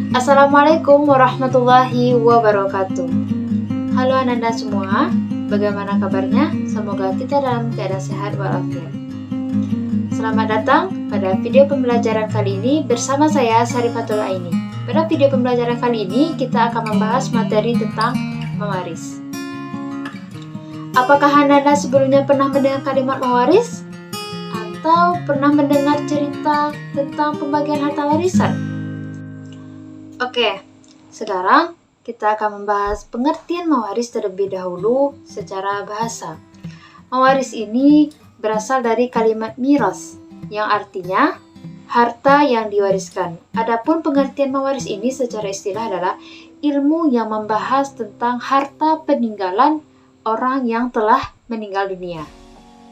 Assalamualaikum warahmatullahi wabarakatuh. Halo Ananda semua, bagaimana kabarnya? Semoga kita dalam keadaan sehat walafiat. Selamat datang pada video pembelajaran kali ini bersama saya Syarifatul Aini. Pada video pembelajaran kali ini kita akan membahas materi tentang mewaris. Apakah Ananda sebelumnya pernah mendengar kalimat mewaris? Atau pernah mendengar cerita tentang pembagian harta warisan? Oke, sekarang kita akan membahas pengertian mewaris terlebih dahulu secara bahasa. Mewaris ini berasal dari kalimat miras, yang artinya harta yang diwariskan. Adapun pengertian mewaris ini secara istilah adalah ilmu yang membahas tentang harta peninggalan orang yang telah meninggal dunia.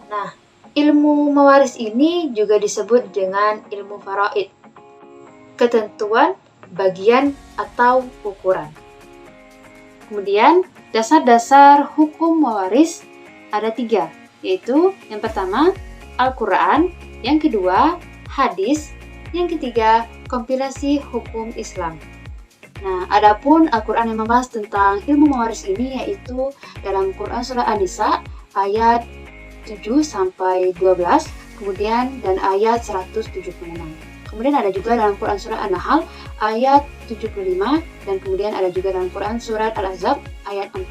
Nah, ilmu mewaris ini juga disebut dengan ilmu faraid. Ketentuan, bagian, atau ukuran. Kemudian, dasar-dasar hukum mewaris ada 3, yaitu yang pertama, Al-Quran, yang kedua, hadis, yang ketiga, kompilasi hukum Islam. Nah, adapun Al-Quran yang membahas tentang ilmu mewaris ini yaitu dalam Quran Surah An-Nisa ayat 7-12, kemudian dan ayat 176. Kemudian ada juga dalam Quran Surah An-Nahl ayat 75 dan kemudian ada juga dalam Quran Surat Al-Ahzab ayat 4.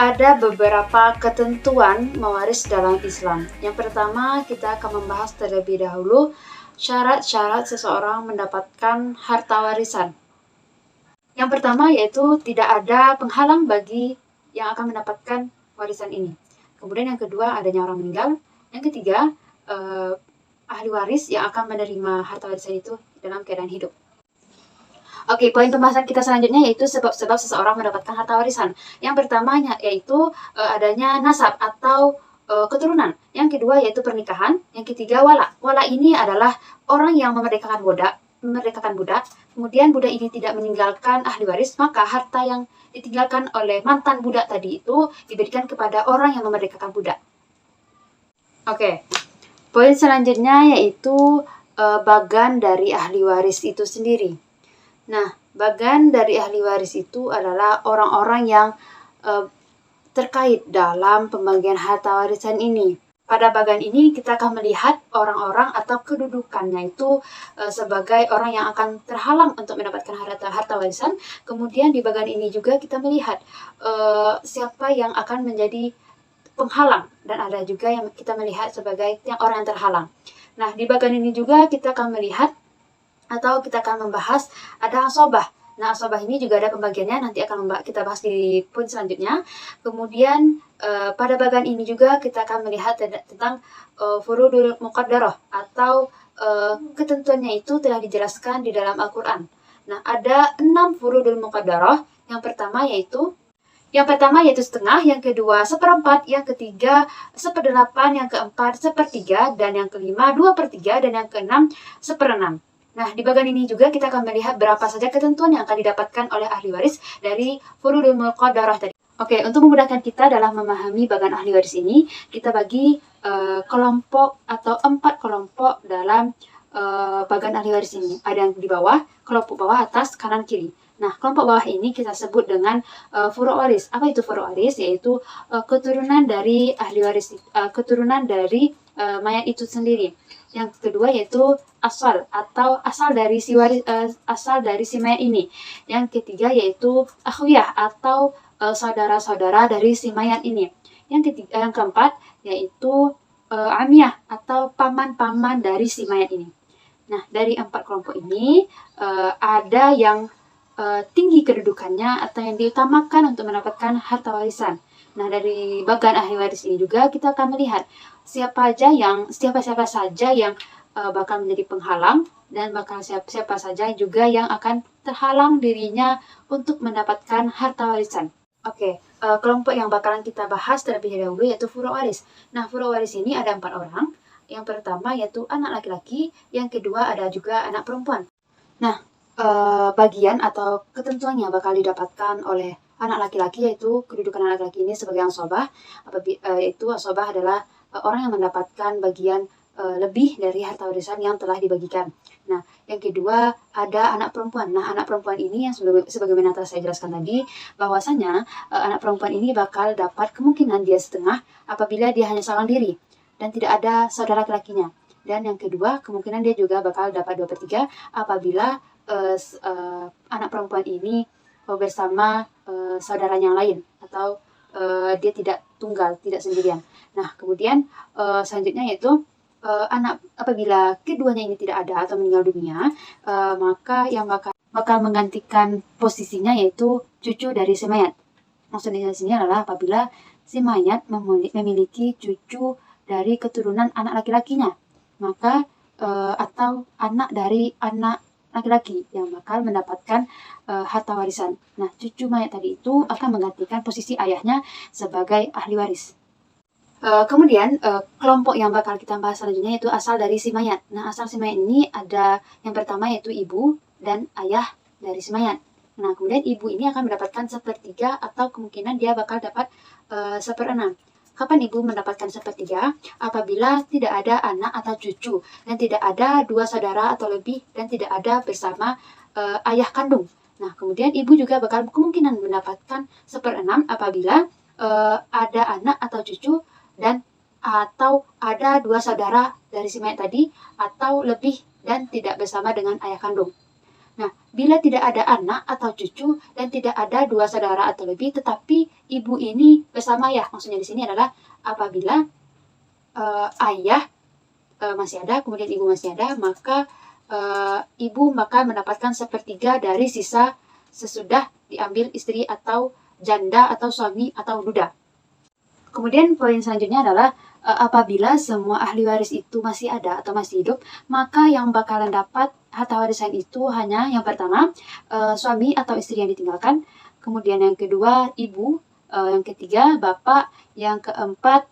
Ada beberapa ketentuan mewaris dalam Islam. Yang pertama kita akan membahas terlebih dahulu syarat-syarat seseorang mendapatkan harta warisan. Yang pertama yaitu tidak ada penghalang bagi yang akan mendapatkan warisan ini. Kemudian yang kedua adanya orang meninggal. Yang ketiga ahli waris yang akan menerima harta warisan itu dalam keadaan hidup. Oke, poin pembahasan kita selanjutnya yaitu sebab-sebab seseorang mendapatkan harta warisan. Yang pertama yaitu adanya nasab atau keturunan. Yang kedua yaitu pernikahan. Yang ketiga wala. Wala ini adalah orang yang memerdekakan budak. Kemudian budak ini tidak meninggalkan ahli waris, maka harta yang ditinggalkan oleh mantan budak tadi itu diberikan kepada orang yang memerdekakan budak. Oke. Poin selanjutnya yaitu bagan dari ahli waris itu sendiri. Nah, bagan dari ahli waris itu adalah orang-orang yang terkait dalam pembagian harta warisan ini. Pada bagan ini kita akan melihat orang-orang atau kedudukannya itu sebagai orang yang akan terhalang untuk mendapatkan harta warisan. Kemudian di bagan ini juga kita melihat siapa yang akan menjadi penghalang dan ada juga yang kita melihat sebagai orang yang terhalang. Nah, di bagian ini juga kita akan melihat atau kita akan membahas ada asobah. Nah, asobah ini juga ada pembagiannya, nanti akan kita bahas di poin selanjutnya. Kemudian pada bagian ini juga kita akan melihat tentang furudul muqaddarah atau ketentuannya itu telah dijelaskan di dalam Al-Quran. Nah, ada 6 furudul muqaddarah. Yang pertama yaitu setengah, yang kedua 1/4, yang ketiga 1/8, yang keempat 1/3, dan yang kelima 2/3, dan yang keenam 1/6. Nah, di bagian ini juga kita akan melihat berapa saja ketentuan yang akan didapatkan oleh ahli waris dari furudul muqaddarah tadi. Oke, untuk memudahkan kita dalam memahami bagian ahli waris ini, kita bagi kelompok atau 4 kelompok dalam bagian ahli waris ini. Ada yang di bawah, kelompok bawah, atas, kanan, kiri. Nah, kelompok bawah ini kita sebut dengan furu' waris. Apa itu furu' waris? Yaitu keturunan dari ahli waris, keturunan dari mayat itu sendiri. Yang kedua yaitu asal atau asal dari si mayat ini. Yang ketiga yaitu akhwiyah atau saudara-saudara dari si mayat ini. Yang keempat yaitu amiyah atau paman-paman dari si mayat ini. Nah, dari 4 kelompok ini ada yang tinggi kedudukannya atau yang diutamakan untuk mendapatkan harta warisan. Nah, dari bagian ahli waris ini juga kita akan melihat siapa saja yang bakal menjadi penghalang dan bakal siapa saja juga yang akan terhalang dirinya untuk mendapatkan harta warisan. Oke, kelompok yang bakalan kita bahas terlebih dahulu yaitu furu' waris. Nah, furu' waris ini ada 4 orang. Yang pertama yaitu anak laki-laki, yang kedua ada juga anak perempuan. Nah, bagian atau ketentuannya bakal didapatkan oleh anak laki-laki yaitu kedudukan anak laki-laki ini sebagai asobah. Yaitu asobah adalah orang yang mendapatkan bagian lebih dari harta warisan yang telah dibagikan. Nah, yang kedua ada anak perempuan. Nah, anak perempuan ini yang sebagaimana telah saya jelaskan tadi, bahwasanya anak perempuan ini bakal dapat kemungkinan dia setengah apabila dia hanya seorang diri dan tidak ada saudara laki-lakinya. Dan yang kedua, kemungkinan dia juga bakal dapat 2/3 apabila anak perempuan ini bersama saudaranya yang lain, atau dia tidak tunggal, tidak sendirian. Nah, kemudian selanjutnya yaitu anak apabila keduanya ini tidak ada atau meninggal dunia, maka yang bakal menggantikan posisinya yaitu cucu dari si mayat. Maksudnya di sini adalah apabila si mayat memiliki cucu dari keturunan anak laki-lakinya, maka atau anak dari anak laki-laki yang bakal mendapatkan harta warisan. Nah, cucu mayat tadi itu akan menggantikan posisi ayahnya sebagai ahli waris. Kemudian kelompok yang bakal kita bahas selanjutnya yaitu asal dari si mayat. Nah, asal si mayat ini ada yang pertama yaitu ibu dan ayah dari si mayat. Nah, kemudian ibu ini akan mendapatkan 1/3 atau kemungkinan dia bakal dapat 1/6. Kapan ibu mendapatkan 1/3? Apabila tidak ada anak atau cucu dan tidak ada 2 saudara atau lebih dan tidak ada bersama ayah kandung. Nah, kemudian ibu juga bakal kemungkinan mendapatkan 1/6 apabila ada anak atau cucu dan atau ada 2 saudara dari si mayat tadi atau lebih dan tidak bersama dengan ayah kandung. Nah, bila tidak ada anak atau cucu dan tidak ada 2 saudara atau lebih, tetapi ibu ini bersama ayah, maksudnya di sini adalah apabila ayah masih ada, kemudian ibu masih ada, maka ibu bakal mendapatkan 1/3 dari sisa sesudah diambil istri atau janda atau suami atau duda. Kemudian poin selanjutnya adalah apabila semua ahli waris itu masih ada atau masih hidup, maka yang bakalan dapat harta warisan itu hanya yang pertama suami atau istri yang ditinggalkan, kemudian yang kedua ibu, yang ketiga bapak, yang keempat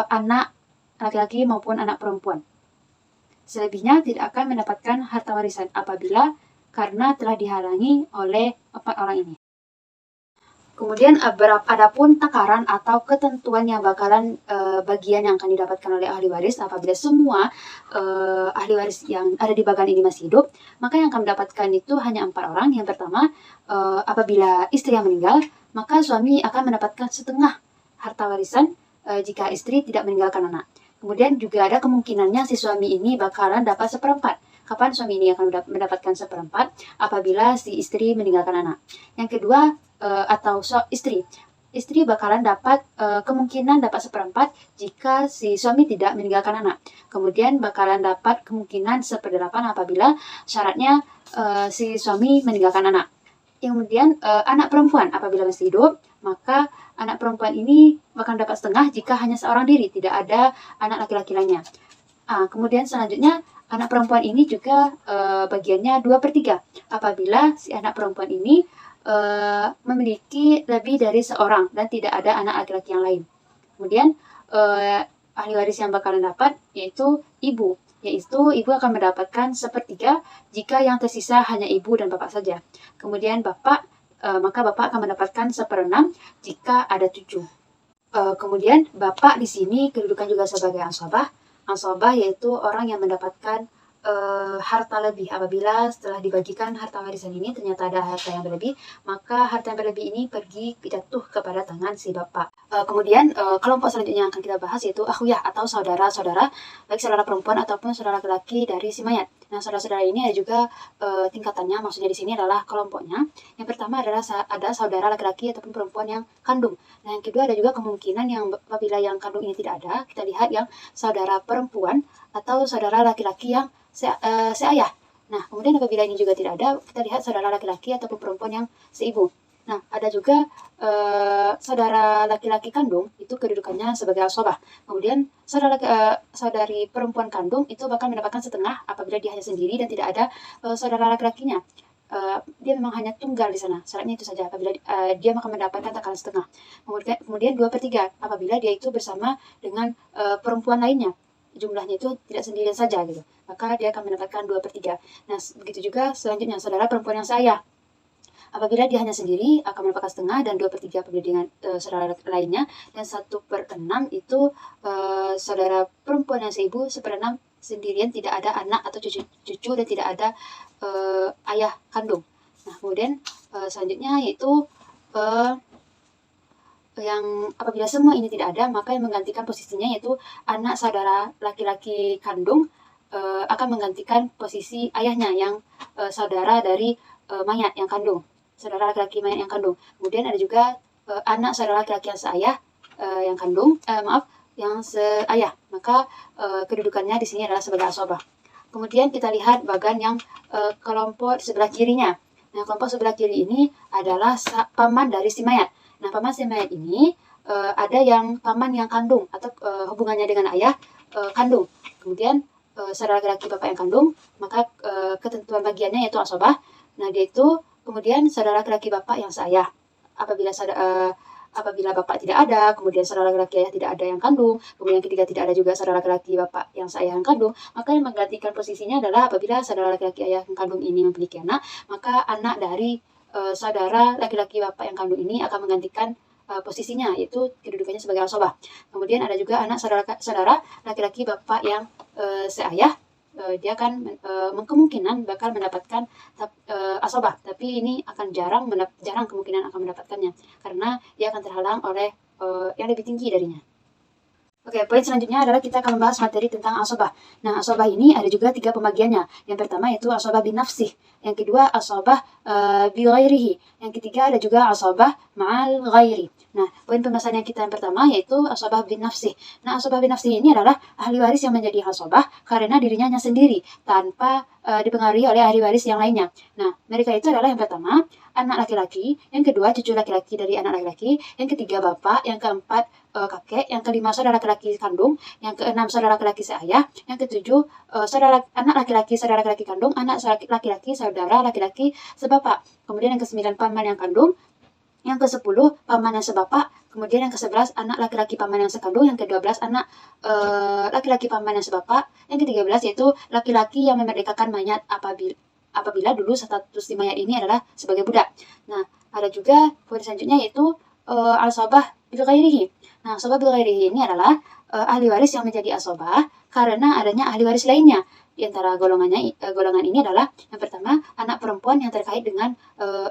anak laki-laki maupun anak perempuan. Selebihnya tidak akan mendapatkan harta warisan apabila karena telah dihalangi oleh 4 orang ini. Kemudian adapun takaran atau ketentuan yang bakalan bagian yang akan didapatkan oleh ahli waris apabila semua ahli waris yang ada di bagian ini masih hidup, maka yang akan mendapatkan itu hanya 4 orang. Yang pertama, apabila istri yang meninggal, maka suami akan mendapatkan setengah harta warisan jika istri tidak meninggalkan anak. Kemudian juga ada kemungkinannya si suami ini bakalan dapat 1/4. Kapan suami ini akan mendapatkan 1/4? Apabila si istri meninggalkan anak. Yang kedua, atau istri bakalan dapat kemungkinan dapat 1/4 jika si suami tidak meninggalkan anak. Kemudian bakalan dapat kemungkinan 1/8 apabila syaratnya si suami meninggalkan anak. Kemudian anak perempuan apabila masih hidup, maka anak perempuan ini bakal dapat setengah jika hanya seorang diri, tidak ada anak laki-laki lainnya. Kemudian selanjutnya anak perempuan ini juga bagiannya 2/3 apabila si anak perempuan ini memiliki lebih dari seorang dan tidak ada anak laki-laki yang lain. Kemudian ahli waris yang bakalan dapat yaitu ibu akan mendapatkan 1/3 jika yang tersisa hanya ibu dan bapak saja. Kemudian bapak, maka bapak akan mendapatkan 1/6 jika ada cucu. Kemudian bapak di sini kedudukan juga sebagai ansabah. Ansabah yaitu orang yang mendapatkan harta lebih apabila setelah dibagikan harta warisan ini ternyata ada harta yang berlebih, maka harta yang berlebih ini pergi jatuh kepada tangan si bapak. Kemudian kelompok selanjutnya yang akan kita bahas yaitu akhuyah atau saudara-saudara, baik saudara perempuan ataupun saudara laki-laki dari si mayat. Nah, saudara-saudara ini ada juga tingkatannya, maksudnya di sini adalah kelompoknya. Yang pertama adalah ada saudara laki-laki ataupun perempuan yang kandung. Nah, yang kedua ada juga kemungkinan yang apabila yang kandung ini tidak ada, kita lihat yang saudara perempuan atau saudara laki-laki yang seayah. Nah, kemudian apabila ini juga tidak ada, kita lihat saudara laki-laki ataupun perempuan yang seibu. Nah, ada juga saudara laki-laki kandung, itu kedudukannya sebagai asobah. Kemudian saudari perempuan kandung itu bakal mendapatkan setengah apabila dia hanya sendiri dan tidak ada saudara laki-lakinya. Dia memang hanya tunggal di sana. Syaratnya itu saja. Apabila dia akan mendapatkan takaran setengah. Kemudian 2/3 apabila dia itu bersama dengan perempuan lainnya. Jumlahnya itu tidak sendirian saja gitu, maka dia akan mendapatkan 2/3. Nah, begitu juga selanjutnya saudara perempuan yang seayah. Apabila dia hanya sendiri akan mendapatkan setengah, dan 2/3 apabila dengan saudara lainnya, dan 1/6 itu saudara perempuan yang seibu, 1/6 sendirian, tidak ada anak atau cucu dan tidak ada ayah kandung. Nah, kemudian selanjutnya yaitu yang apabila semua ini tidak ada, maka yang menggantikan posisinya yaitu anak saudara laki-laki kandung akan menggantikan posisi ayahnya yang saudara dari mayat yang kandung, saudara laki-laki mayat yang kandung. Kemudian ada juga anak saudara laki-laki yang seayah yang kandung, yang seayah, maka kedudukannya di sini adalah sebagai asobah. Kemudian kita lihat bagan yang kelompok sebelah kirinya. Nah, kelompok sebelah kiri ini adalah paman dari si mayat. Nah, paman si mayat ini ada yang paman yang kandung atau hubungannya dengan ayah kandung. Kemudian saudara laki-laki bapak yang kandung, maka ketentuan bagiannya yaitu asobah. Nah, dia itu kemudian saudara laki-laki bapak yang seayah. Apabila bapak tidak ada, kemudian saudara laki-laki ayah tidak ada yang kandung, kemudian yang ketiga tidak ada juga saudara laki-laki bapak yang seayah yang kandung, maka yang menggantikan posisinya adalah apabila saudara laki-laki ayah yang kandung ini memiliki anak, maka anak dari saudara laki-laki bapak yang kandung ini akan menggantikan posisinya, yaitu kedudukannya sebagai asobah. Kemudian ada juga anak saudara laki-laki bapak yang seayah, dia akan kemungkinan bakal mendapatkan asobah, tapi ini akan jarang kemungkinan akan mendapatkannya karena dia akan terhalang oleh yang lebih tinggi darinya. Oke, poin selanjutnya adalah kita akan membahas materi tentang asobah. Nah, asobah ini ada juga 3 pembagiannya. Yang pertama yaitu asobah bin nafsih. Yang kedua asobah bi ghairihi. Yang ketiga ada juga asobah ma'al ghairi. Nah, poin pembahasan yang kita yang pertama yaitu asobah bin nafsih. Nah, asobah bin nafsih ini adalah ahli waris yang menjadi asobah karena dirinya hanya sendiri tanpa dipengaruhi oleh ahli waris yang lainnya. Nah, mereka itu adalah yang pertama anak laki-laki, yang kedua cucu laki-laki dari anak laki-laki, yang ketiga bapak, yang keempat kakek, yang kelima saudara laki-laki kandung, yang keenam saudara laki-laki seayah, yang ketujuh anak laki-laki saudara laki-laki kandung, anak laki-laki saudara laki-laki sebapak. Kemudian yang ke-9 paman yang kandung, yang ke-10 paman yang sebapak, kemudian yang ke-11 anak laki-laki paman yang sekandung, yang ke-12 anak laki-laki paman yang sebapak, yang ke-13 yaitu laki-laki yang memerdekakan mayat apabila dulu status si mayat ini adalah sebagai budak. Nah, ada juga poin selanjutnya yaitu asobah bil ghairihi. Nah, asobah bil ghairihi ini adalah ahli waris yang menjadi asobah karena adanya ahli waris lainnya. Di antara golongan ini adalah yang pertama anak perempuan yang terkait dengan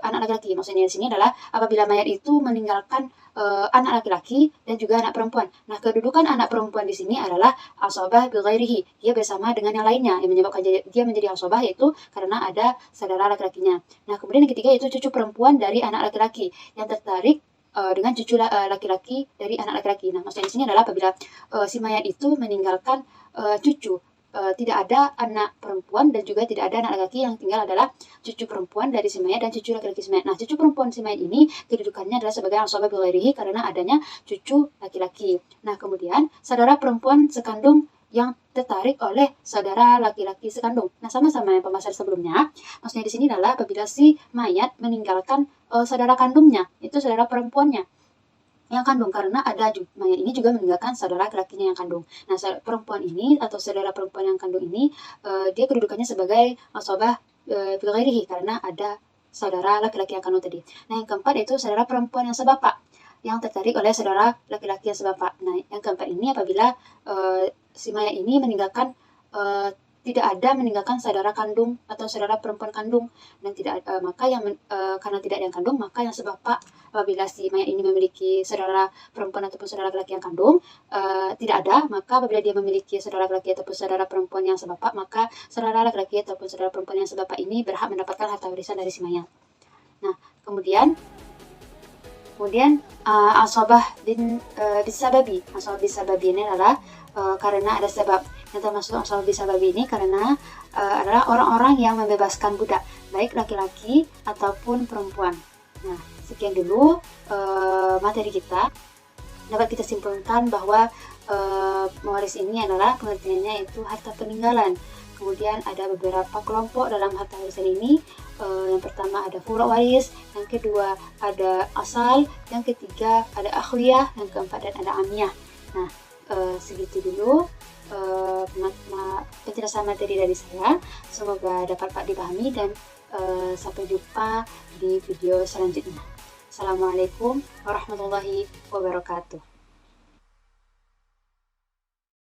anak laki-laki. Maksudnya di sini adalah apabila mayat itu meninggalkan anak laki-laki dan juga anak perempuan. Nah, kedudukan anak perempuan di sini adalah asobah bil ghairihi. Dia bersama dengan yang lainnya yang menyebabkan dia menjadi asobah yaitu karena ada saudara laki-lakinya. Nah, kemudian yang ketiga yaitu cucu perempuan dari anak laki-laki yang tertarik dengan cucu laki-laki dari anak laki-laki. Nah, maksudnya di sini adalah apabila si mayat itu meninggalkan cucu, tidak ada anak perempuan dan juga tidak ada anak laki-laki, yang tinggal adalah cucu perempuan dari si mayat dan cucu laki-laki si mayat. Nah, cucu perempuan si mayat ini kedudukannya adalah sebagai asobah bil ghairihi karena adanya cucu laki-laki. Nah, kemudian saudara perempuan sekandung yang tertarik oleh saudara laki-laki sekandung. Nah, sama-sama yang pembahasan sebelumnya. Maksudnya di sini adalah apabila si mayat meninggalkan saudara kandungnya, itu saudara perempuannya yang kandung, karena ada mayat ini juga meninggalkan saudara laki-lakinya yang kandung. Nah, perempuan ini atau saudara perempuan yang kandung ini dia kedudukannya sebagai asobah bil ghairihi karena ada saudara laki-laki yang kandung tadi. Nah, yang keempat itu saudara perempuan yang sebapak yang tertarik oleh saudara laki-laki yang sebapak. Nah, yang keempat ini apabila si mayat ini meninggalkan tidak ada meninggalkan saudara kandung atau saudara perempuan kandung, dan tidak maka yang karena tidak ada yang kandung, maka yang sebapak apabila si mayat ini memiliki saudara perempuan ataupun saudara laki-laki yang kandung tidak ada, maka apabila dia memiliki saudara laki-laki ataupun saudara perempuan yang sebapak, maka saudara laki-laki ataupun saudara perempuan yang sebapak ini berhak mendapatkan harta warisan dari si mayat. Nah, kemudian asobah bisababi. Asobah bisababi ini adalah karena ada sebab. Yang termasuk asobah bisababi ini karena adalah orang-orang yang membebaskan budak, baik laki-laki ataupun perempuan. Nah, sekian dulu materi kita. Dapat kita simpulkan bahwa mewaris ini adalah pengertiannya yaitu harta peninggalan. Kemudian ada beberapa kelompok dalam harta warisan ini. Yang pertama ada furu' waris, yang kedua ada asal, yang ketiga ada akhliyah, yang keempat dan ada amiyah. Nah, segitu dulu penjelasan materi dari saya. Semoga dapat dipahami dan Sampai jumpa di video selanjutnya. Assalamualaikum warahmatullahi wabarakatuh.